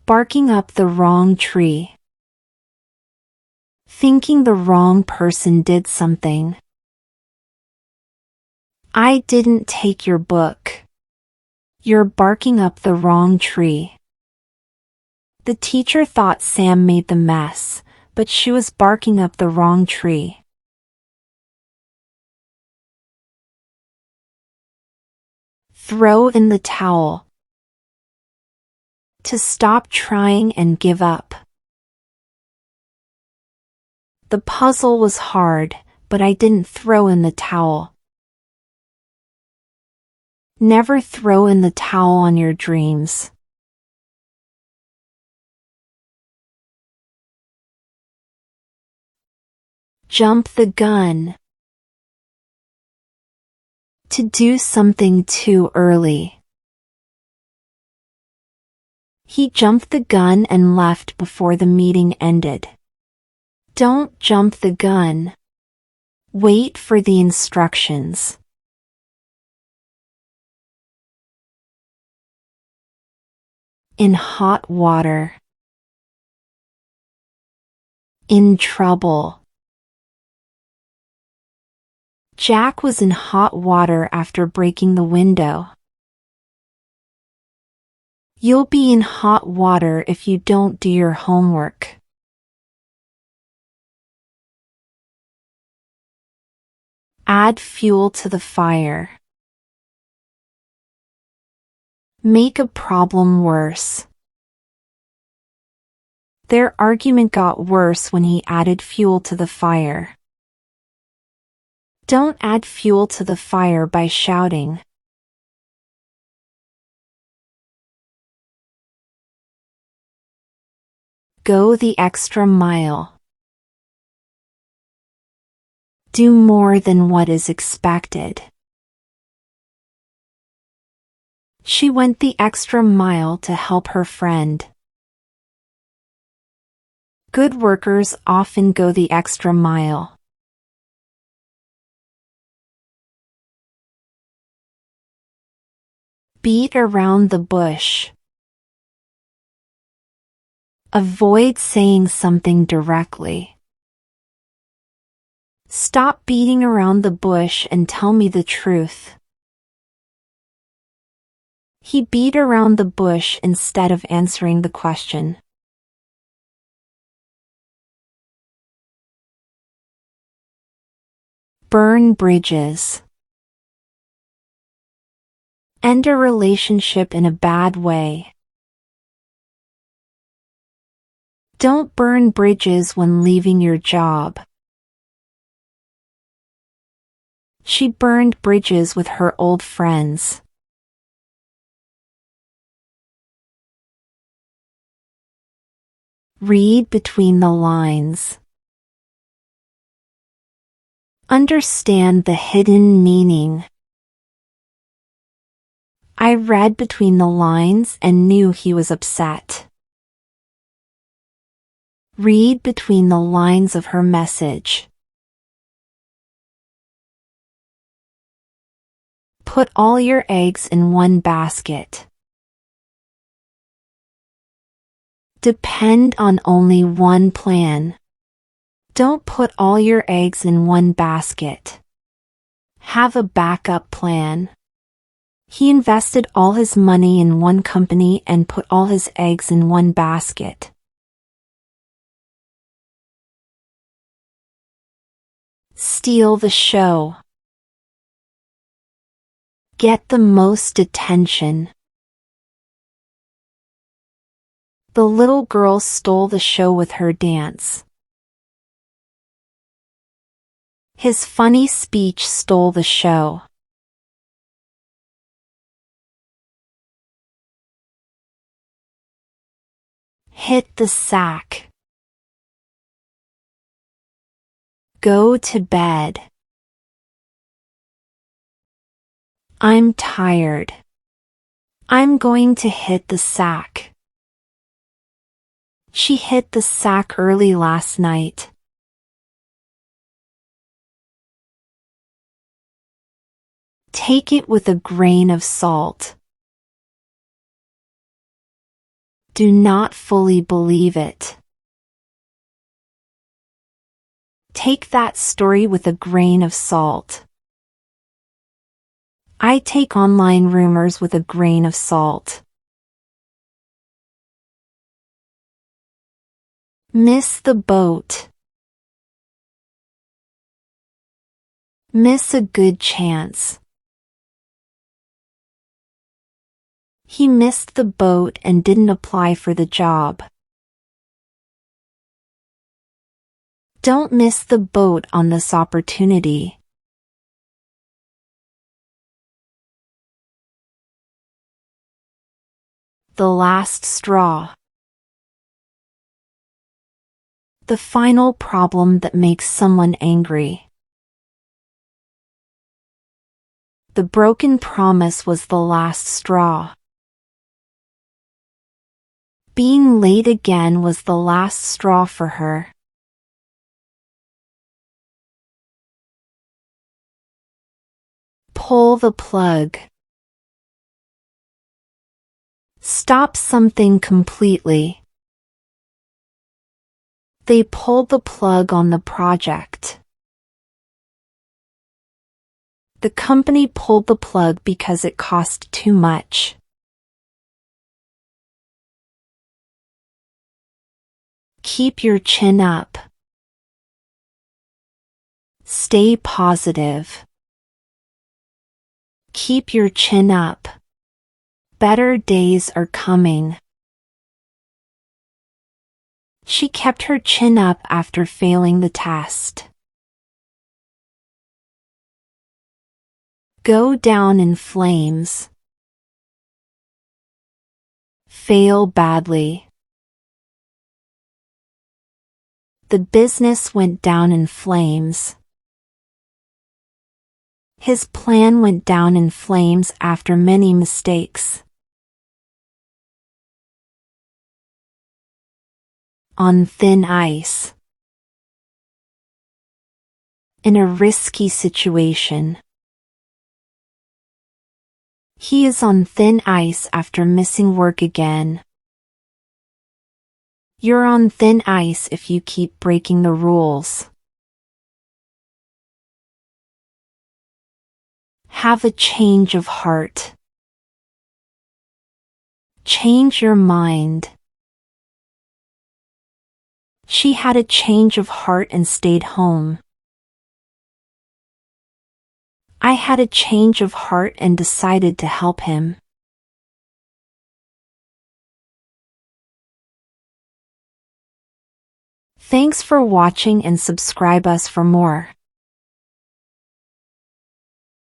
Barking up the wrong tree. Thinking the wrong person did something. I didn't take your book. You're barking up the wrong tree. The teacher thought Sam made the mess, but she was barking up the wrong tree. Throw in the towel. To stop trying and give up. The puzzle was hard, but I didn't throw in the towel. Never throw in the towel on your dreams. Jump the gun. To do something too early. He jumped the gun and left before the meeting ended. Don't jump the gun. Wait for the instructions. In hot water. In trouble. Jack was in hot water after breaking the window. You'll be in hot water if you don't do your homework. Add fuel to the fire. Make a problem worse. Their argument got worse when he added fuel to the fire. Don't add fuel to the fire by shouting. Go the extra mile. Do more than what is expected. She went the extra mile to help her friend. Good workers often go the extra mile. Beat around the bush. Avoid saying something directly. Stop beating around the bush and tell me the truth. He beat around the bush instead of answering the question. Burn bridges. End a relationship in a bad way. Don't burn bridges when leaving your job. She burned bridges with her old friends. Read between the lines. Understand the hidden meaning. I read between the lines and knew he was upset. Read between the lines of her message. Put all your eggs in one basket. Depend on only one plan. Don't put all your eggs in one basket. Have a backup plan. He invested all his money in one company and put all his eggs in one basket. Steal the show. Get the most attention. The little girl stole the show with her dance. His funny speech stole the show. Hit the sack. Go to bed. I'm tired. I'm going to hit the sack. She hit the sack early last night. Take it with a grain of salt. Do not fully believe it. Take that story with a grain of salt. I take online rumors with a grain of salt. Miss the boat. Miss a good chance. He missed the boat and didn't apply for the job. Don't miss the boat on this opportunity. The last straw. The final problem that makes someone angry. The broken promise was the last straw. Being late again was the last straw for her. Pull the plug. Stop something completely. They pulled the plug on the project. The company pulled the plug because it cost too much. Keep your chin up. Stay positive. Keep your chin up. Better days are coming. She kept her chin up after failing the test. Go down in flames. Fail badly. The business went down in flames. His plan went down in flames after many mistakes. On thin ice. In a risky situation. He is on thin ice after missing work again. You're on thin ice if you keep breaking the rules. Have a change of heart. Change your mind. She had a change of heart and stayed home. I had a change of heart and decided to help him. Thanks for watching and subscribe us for more.